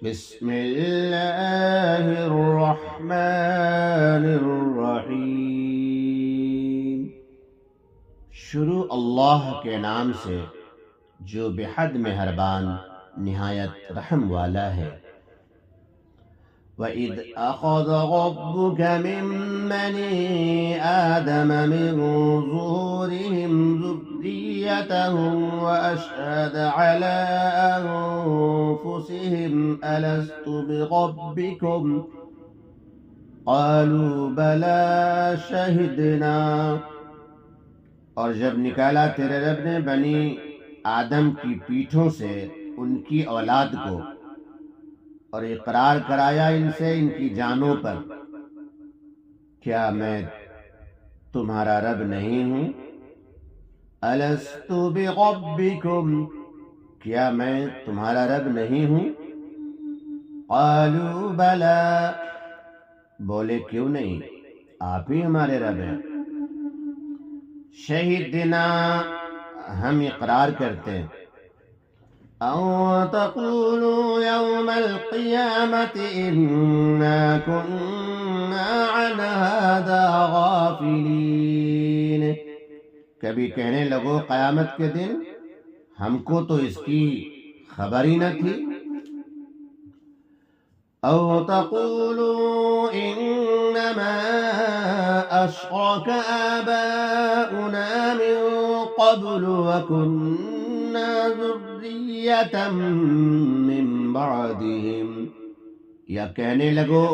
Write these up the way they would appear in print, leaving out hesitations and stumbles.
بسم اللہ الرحمن الرحیم۔ شروع اللہ کے نام سے جو بحد مہربان نہایت رحم والا ہے۔ وَإِذْ أَخَذَ رَبُّكَ مِن بَنِي آدَمَ مِن ظُهُورِهِمْ ذُرِّيَّتَهُمْ وَأَشْهَدَ عَلَىٰ أَنفُسِهِمْ أَلَسْتُ بِرَبِّكُمْ قَالُوا بَلَىٰ شَهِدْنَا۔ اور جب نکالا تیرے رب نے بنی آدم کی پیٹھوں سے ان کی اولاد کو، اور اقرار کرایا ان سے ان کی جانوں پر، کیا میں تمہارا رب نہیں ہوں؟ الست بربکم، کیا میں تمہارا رب نہیں ہوں؟ قالوا بلا، بولے کیوں نہیں، آپ ہی ہمارے رب ہیں۔ شہدنا، ہم اقرار کرتے ہیں۔ أَن تَقُولُوا يَوْمَ الْقِيَامَةِ إِنَّا كُنَّا عَنْ هَذَا غَافِلِينَ، کبھی کہنے لگو قیامت کے دن ہم کو تو اس کی خبر ہی نہ تھی۔ أَوْ تَقُولُوا إِنَّمَا أَشْرَكَ آبَاؤُنَا مِن قَبْلُ وَكُنَّا ذُرِّيَّةً مِّن بَعْدِهِمْ، یا کہنے لگو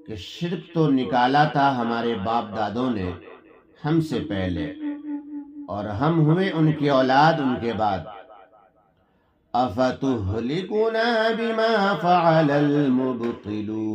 کہ شرک تو نکالا تھا ہمارے باپ دادوں نے ہم سے پہلے، اور ہم ہوئے ان کی اولاد ان کے بعد۔ أَفَتُهْلِكُنَا بِمَا فَعَلَ الْمُبْطِلُونَ،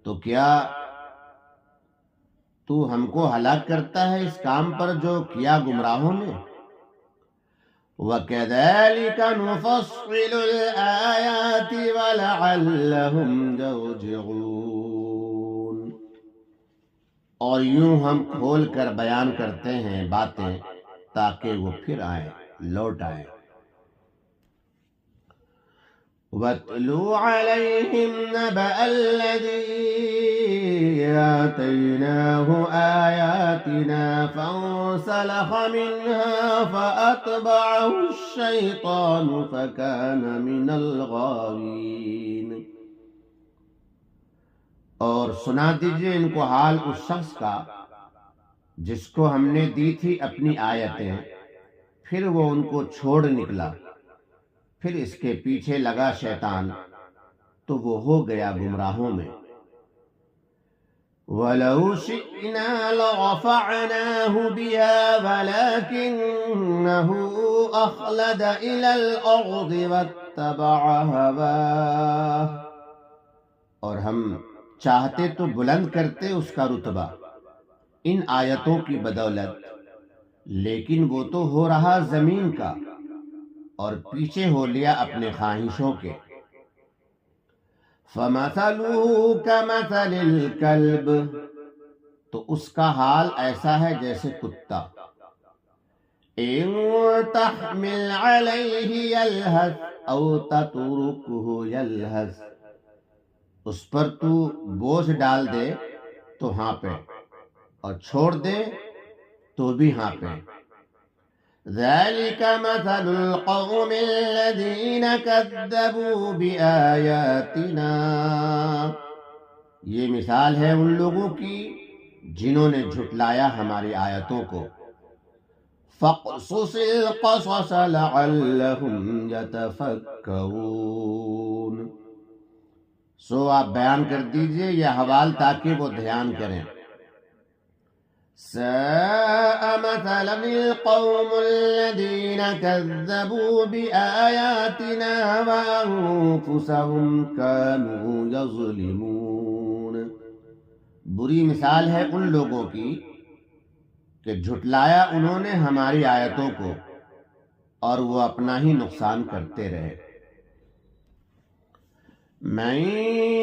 تو کیا تو ہم کو ہلاک کرتا ہے اس کام پر جو کیا گمراہوں نے؟ وَكَذَلِكَ نُفَصِّلُ الْآيَاتِ وَلَعَلَّهُمْ يَرْجِعُونَ، اور یوں ہم کھول کر بیان کرتے ہیں باتیں تاکہ وہ پھر آئیں، لوٹ آئیں۔ وَاتْلُو عَلَيْهِمْ نَبَأَ الَّذِي آتَيْنَاهُ آيَاتِنَا فَانسَلَخَ مِنْهَا فَأَتْبَعَهُ الشَّيْطَانُ فَكَانَ مِنَ الْغَاوِينَ۔ اور سنا دیجئے ان کو حال اس شخص کا جس کو ہم نے دی تھی اپنی آیتیں، پھر وہ ان کو چھوڑ نکلا، پھر اس کے پیچھے لگا شیطان تو وہ ہو گیا گمراہوں میں۔ وَلَوْ شِئْنَا لَرَفَعْنَاهُ بِهَا وَلَكِنَّهُ أَخْلَدَ إِلَى الْأَرْضِ وَاتَّبَعَ هَوَاهُ، اور ہم چاہتے تو بلند کرتے اس کا رتبہ ان آیتوں کی بدولت، لیکن وہ تو ہو رہا زمین کا اور پیچھے ہو لیا اپنے خواہشوں کے۔ فَمَثَلُهُ كَمَثَلِ الْكَلْبِ، تو اس کا حال ایسا ہے جیسے کتا۔ إِن تَحْمِلْ عَلَيْهِ يَلْهَثْ أَوْ تَتْرُكْهُ يَلْهَثْ، اس پر تو بوجھ ڈال دے تو ہانپے، اور چھوڑ دے تو بھی ہانپے۔ ذَلِكَ مَثَلُ الْقَوْمِ الَّذِينَ كَذَّبُوا بِآيَاتِنَا، یہ مثال ہے ان لوگوں کی جنہوں نے جھٹلایا ہماری آیتوں کو۔ فَاقْصُصِ الْقَصَصَ لَعَلَّهُمْ يَتَفَكَّرُونَ، سو آپ بیان کر دیجئے یہ حوال تاکہ وہ دھیان کریں۔ سَاءَ مَثَلًا الْقَوْمُ الَّذِينَ كَذَّبُوا بِآيَاتِنَا وَأَنفُسَهُمْ كَانُوا يَظْلِمُونَ، بری مثال ہے ان لوگوں کی کہ جھٹلایا انہوں نے ہماری آیتوں کو اور وہ اپنا ہی نقصان کرتے رہے۔ مَن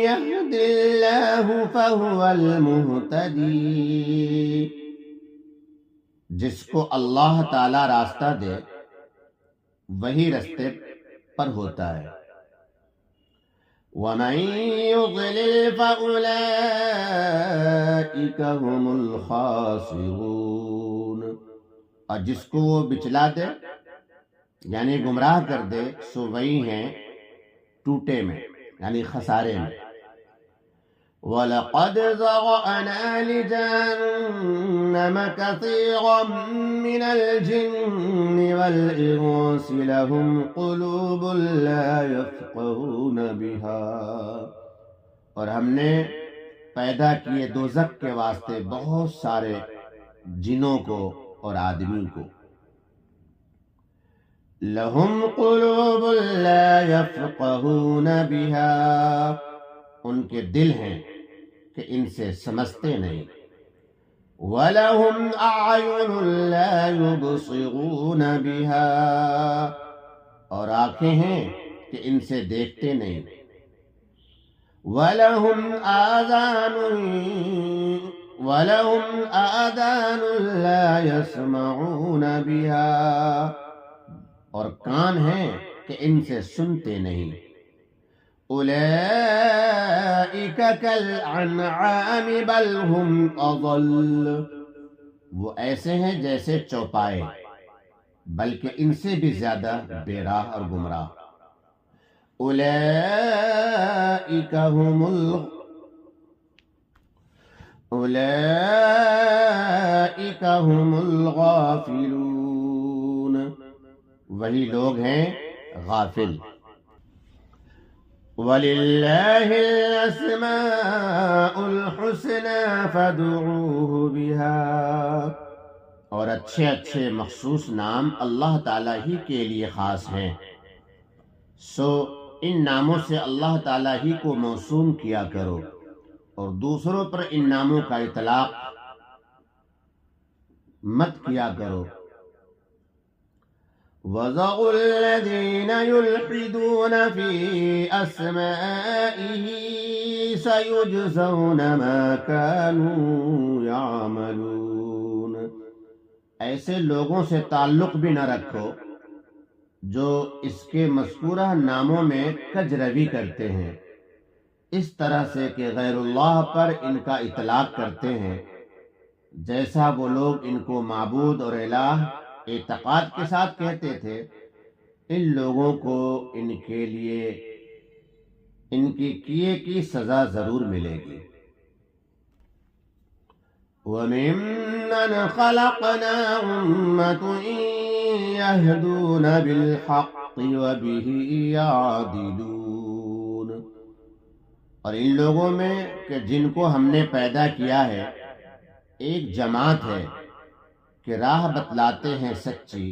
يَهْدِ اللَّهُ فَهُوَ الْمُهْتَدِي، جس کو اللہ تعالی راستہ دے وہی رستے پر ہوتا ہے۔ وَمَن يُضْلِلْ فَأُولَئِكَ هُمُ الْخَاسِرُونَ، اور جس کو وہ بچلا دے یعنی گمراہ کر دے سو وہی ہیں ٹوٹے میں یعنی خسارے میں۔ وَلَقَدْ ذَرَأْنَا لِجَهَنَّمَ كَثِيرًا مِنَ الْجِنِّ وَالْإِنسِ لَهُمْ قُلُوبٌ لَا يَفْقَهُونَ بِهَا، اور ہم نے پیدا کیے دوزخ کے واسطے بہت سارے جنوں کو اور آدمیوں کو۔ لَهُمْ قُلُوبٌ لَا يَفْقَهُونَ بِهَا، ان کے دل ہیں کہ ان سے سمجھتے نہیں۔ وَلَهُمْ أَعْيُنٌ لَا يُبْصِرُونَ بِهَا، اور آنکھیں ہیں کہ ان سے دیکھتے نہیں۔ وَلَهُمْ آذَانٌ لَا يَسْمَعُونَ بِهَا، اور کان ہیں کہ ان سے سنتے نہیں۔ اولئک کالانعام بل هم اضل، وہ ایسے ہیں جیسے چوپائے بلکہ ان سے بھی زیادہ بے راہ اور گمراہ۔ اولئک هم الغافلون، وہی لوگ ہیں غافل۔ وَلِلَّهِ الْأَسْمَاءُ الْحُسْنَى فَادْعُوهُ بِهَا، اور اچھے اچھے مخصوص نام اللہ تعالیٰ ہی کے لیے خاص ہیں، سو ان ناموں سے اللہ تعالیٰ ہی کو موسوم کیا کرو اور دوسروں پر ان ناموں کا اطلاق مت کیا کرو۔ وَذَرُوا الَّذِينَ يُلْحِدُونَ فِي أَسْمَائِهِ سَيُجْزَوْنَ مَا كَانُوا يَعْمَلُونَ، ایسے لوگوں سے تعلق بھی نہ رکھو جو اس کے مذکورہ ناموں میں کج روی کرتے ہیں، اس طرح سے کہ غیر اللہ پر ان کا اطلاق کرتے ہیں، جیسا وہ لوگ ان کو معبود اور الہ اعتقاد کے ساتھ کہتے تھے۔ ان لوگوں کو ان کے لیے ان کی کیے کی سزا ضرور ملے گی۔ وَمِمَّنْ خَلَقْنَا أُمَّةٌ يَهْدُونَ بِالْحَقِّ وَبِهِ يَعْدِلُونَ، اور ان لوگوں میں کہ جن کو ہم نے پیدا کیا ہے ایک جماعت ہے کہ راہ بتلاتے ہیں سچی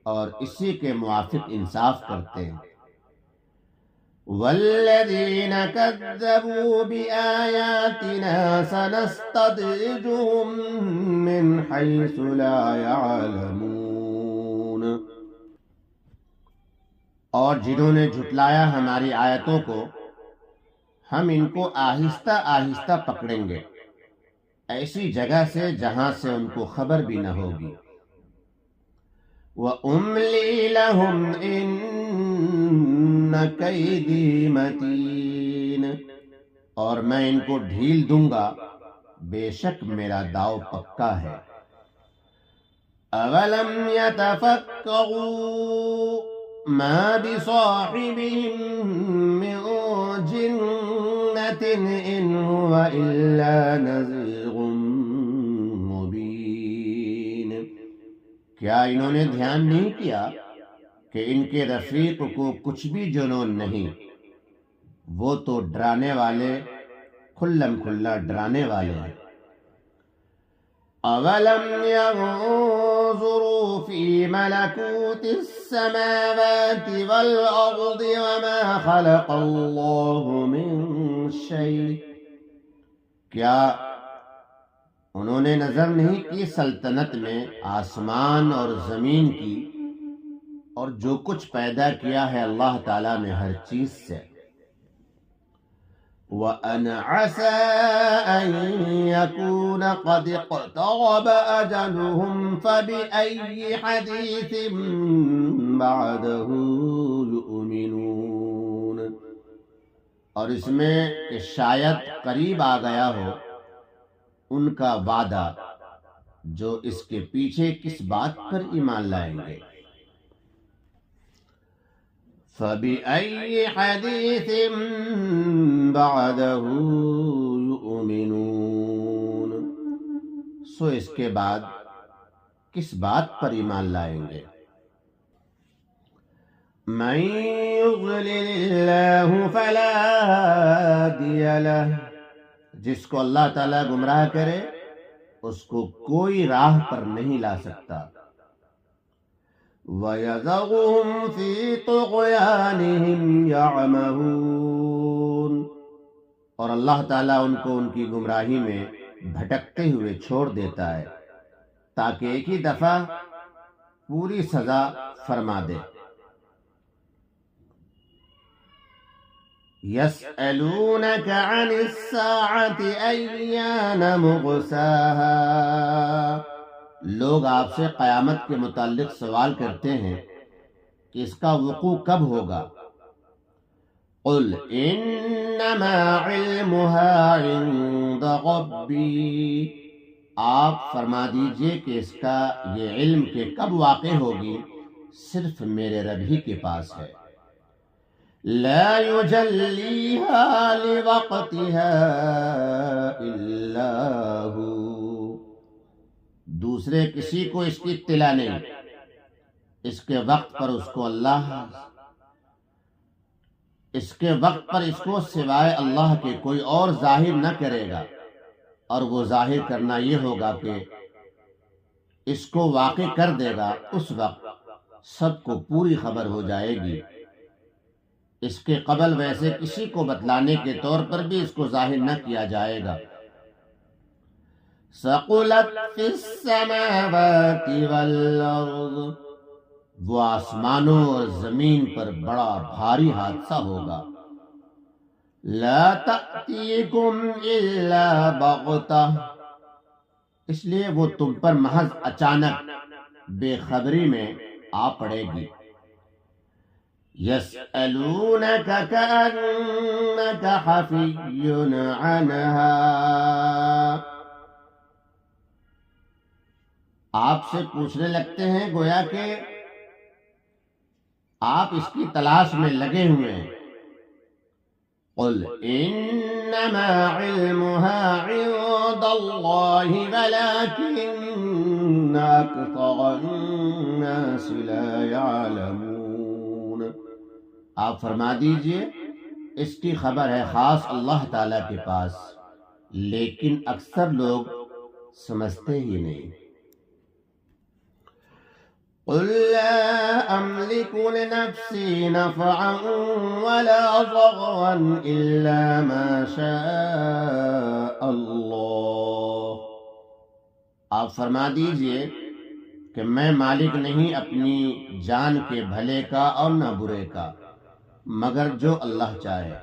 اور اسی کے موافق انصاف کرتے ہیں۔ وَالَّذِينَ كَذَّبُوا بِآيَاتِنَا سَنَسْتَدْرِجُهُم مِّنْ حَيْثُ لَا يَعْلَمُونَ، اور جنہوں نے جھٹلایا ہماری آیتوں کو ہم ان کو آہستہ آہستہ پکڑیں گے، ایسی جگہ سے جہاں سے ان کو خبر بھی نہ ہوگی۔ وَأُمْلِي لَهُمْ إِنَّ كَيْدِي مَتِينٌ، اور میں ان کو ڈھیل دوں گا، بے شک میرا داؤ پکا ہے۔ أَوَلَمْ يَتَفَكَّرُوا مَا بِصَاحِبِهِم مِّن جِنَّةٍ إِنْ هُوَ إِلَّا نَذِيرٌ مُبِينٌ، کیا انہوں نے دھیان نہیں کیا کہ ان کے رفیق کو کچھ بھی جنون نہیں، وہ تو ڈرانے والے کھلم کھلا ڈرانے والے ہیں۔ أَوَلَمْ يَنظُرُوا فِي مَلَكُوتِ السَّمَاوَاتِ وَالْأَرْضِ وَمَا خَلَقَ اللَّهُ مِنْ شَيْءٍ، کیا انہوں نے نظر نہیں کی سلطنت میں آسمان اور زمین کی اور جو کچھ پیدا کیا ہے اللہ تعالیٰ نے ہر چیز سے۔ وَأَنْ عَسَىٰ أَن يَكُونَ قَدِ اقْتَرَبَ أَجَلُهُمْ فَبِأَيِّ حَدِيثٍ بَعْدَهُ يُؤْمِنُونَ، اور اس میں کہ شاید قریب آ گیا ہو ان کا وعدہ جو اس کے پیچھے کس بات پر ایمان لائیں گے۔ فَبِأَيِّ حَدِيثٍ بَعْدَهُ يُؤْمِنُونَ، سو اس کے بعد کس بات پر ایمان لائیں گے۔ مَن يُضْلِلِ اللَّهُ فَلَا هَادِيَ لَهُ، جس کو اللہ تعالیٰ گمراہ کرے اس کو کوئی راہ پر نہیں لا سکتا۔ وَيَذَرُهُمْ فِي طُغْيَانِهِمْ يَعْمَهُونَ، اور اللہ تعالیٰ ان کو ان کی گمراہی میں بھٹکتے ہوئے چھوڑ دیتا ہے تاکہ ایک ہی دفعہ پوری سزا فرما دے۔ يَسْأَلُونَكَ عَنِ السَّاعَةِ أَيَّانَ مُرْسَاهَا، لوگ آپ سے قیامت کے متعلق سوال کرتے ہیں کہ اس کا وقوع کب ہوگا۔ قُلْ إِنَّمَا عِلْمُهَا عِندَ رَبِّي، آپ فرما دیجئے کہ اس کا یہ علم کہ کب واقع ہوگی صرف میرے رب ہی کے پاس ہے۔ لا يجليها لوقتها إلا هو، دوسرے کسی کو اس کی اطلاع نہیں، اس کے وقت پر اس کو سوائے اللہ کے کوئی اور ظاہر نہ کرے گا، اور وہ ظاہر کرنا یہ ہوگا کہ اس کو واقع کر دے گا، اس وقت سب کو پوری خبر ہو جائے گی۔ اس کے قبل ویسے کسی کو بتلانے کے طور پر بھی اس کو ظاہر نہ کیا جائے گا۔ ثقلت فی السماوات والارض، وہ آسمانوں اور زمین پر بڑا بھاری حادثہ ہوگا۔ لا تأتیکم الا بغتہ، اس لیے وہ تم پر محض اچانک بے خبری میں آ پڑے گی۔ يَسْأَلُونَكَ كَأَنَّكَ حَفِيٌّ عَنْهَا، آپ سے پوچھنے لگتے ہیں گویا کہ آپ اس کی تلاش میں لگے ہوئے ہیں۔ قُلْ إِنَّمَا عِلْمُهَا عِندَ اللَّهِ وَلَكِنَّ أَكْثَرَ النَّاسِ لَا يَعْلَمُونَ، آپ فرما دیجئے اس کی خبر ہے خاص اللہ تعالیٰ کے پاس، لیکن اکثر لوگ سمجھتے ہی نہیں۔ قُلْ لَا أَمْلِكُ لِنَفْسِي نَفْعًا وَلَا ضَرًّا إِلَّا مَا شَاءَ اللَّهُ، آپ فرما دیجئے کہ میں مالک نہیں اپنی جان کے بھلے کا اور نہ برے کا مگر جو اللہ چاہے۔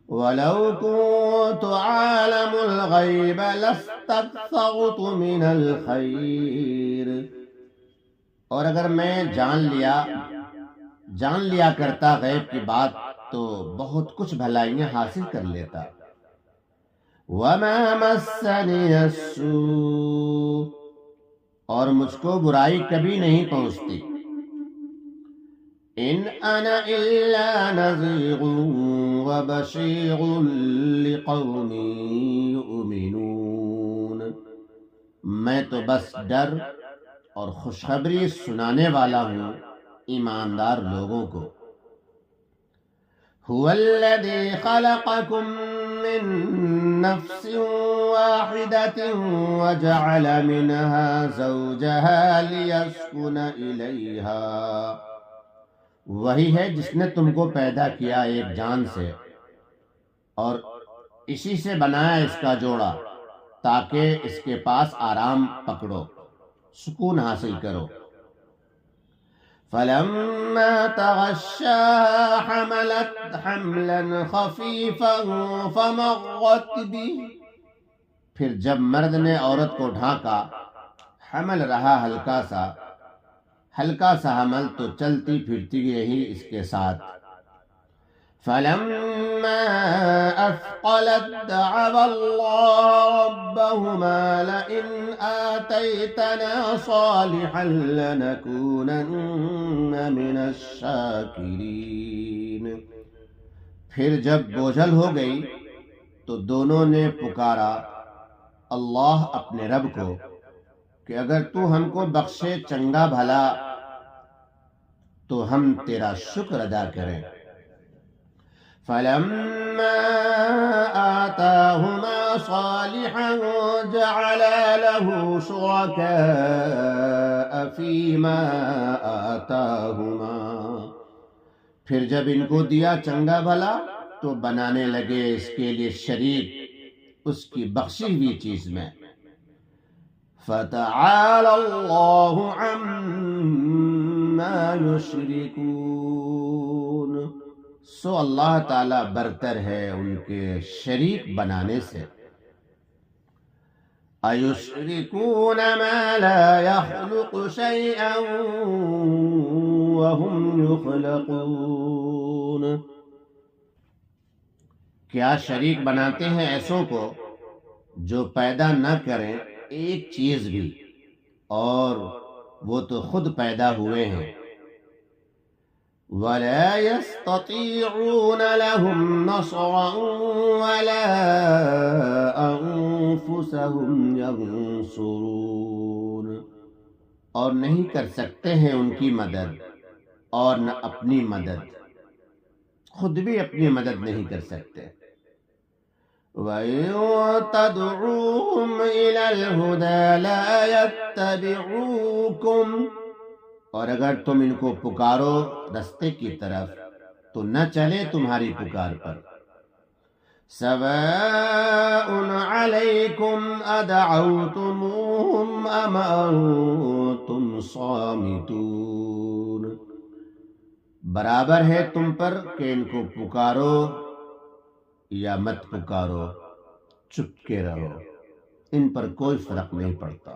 وَلَوْ كُنْتُ عَالَمُ الْغَيْبَ لَاسْتَكْثَرْتُ مِنَ الْخَيْرِ، اور اگر میں جان لیا کرتا غیب کی بات تو بہت کچھ بھلائیاں حاصل کر لیتا۔ وَمَا مَسَّنِيَ السُّوءُ، اور مجھ کو برائی کبھی نہیں پہنچتی۔ إِنْ أَنَا إِلَّا نَذِيرٌ وَبَشِيرٌ لِقَوْمٍ يُؤْمِنُونَ، میں تو بس ڈر اور خوشخبری سنانے والا ہوں ایماندار لوگوں کو۔ هُوَ الَّذِي خَلَقَكُم مِّن نَّفْسٍ وَاحِدَةٍ وَجَعَلَ مِنْهَا زَوْجَهَا لِيَسْكُنَ إِلَيْهَا، وہی ہے جس نے تم کو پیدا کیا ایک جان سے اور اسی سے بنایا اس کا جوڑا تاکہ اس کے پاس آرام پکڑو، سکون حاصل کرو۔ فَلَمَّا تَغَشَّاهَا حَمَلَتْ حَمْلًا خَفِيفًا فَمَرَّتْ بِهِ، پھر جب مرد نے عورت کو ڈھانکا حمل رہا ہلکا سا حمل تو چلتی پھرتی رہی اس کے ساتھ۔ فلما أثقلت دعوا الله ربهما لئن آتيتنا صالحا لنكونن من الشاكرين۔ پھر جب بوجھل ہو گئی تو دونوں نے پکارا اللہ اپنے رب کو کہ اگر تو ہم کو بخشے چنگا بھلا تو ہم تیرا شکر ادا کریں۔ فلما آتاهما صالحا جعل له شركاء فيما آتاهما، پھر جب ان کو دیا چنگا بھلا تو بنانے لگے اس کے لیے شریک اس کی بخشی ہوئی چیز میں۔ فتعالى الله عما يشركون، سو اللہ تعالی برتر ہے ان کے شریک بنانے سے۔ أَيُشْرِكُونَ مَا لَا يَخْلُقُ شَيْئًا وَهُمْ يُخْلَقُونَ، کیا شریک بناتے ہیں ایسوں کو جو پیدا نہ کریں ایک چیز بھی، اور وہ تو خود پیدا ہوئے ہیں۔ وَلَا يَسْتَطِيعُونَ لَهُمْ نَصْرًا وَلَا أَنفُسَهُمْ يَنصُرُونَ، اور نہیں کر سکتے ہیں ان کی مدد اور نہ اپنی مدد، خود بھی اپنی مدد نہیں کر سکتے۔ وَإِن تَدْعُوهُمْ إِلَى الْهُدَى لَا يَتَّبِعُوكُمْ، اور اگر تم ان کو پکارو رستے کی طرف تو نہ چلے تمہاری پکار پر۔ سواء علیکم ادعوتموہم ام انتم صامتون، برابر ہے تم پر کہ ان کو پکارو یا مت پکارو، چپ کے رہو، ان پر کوئی فرق نہیں پڑتا۔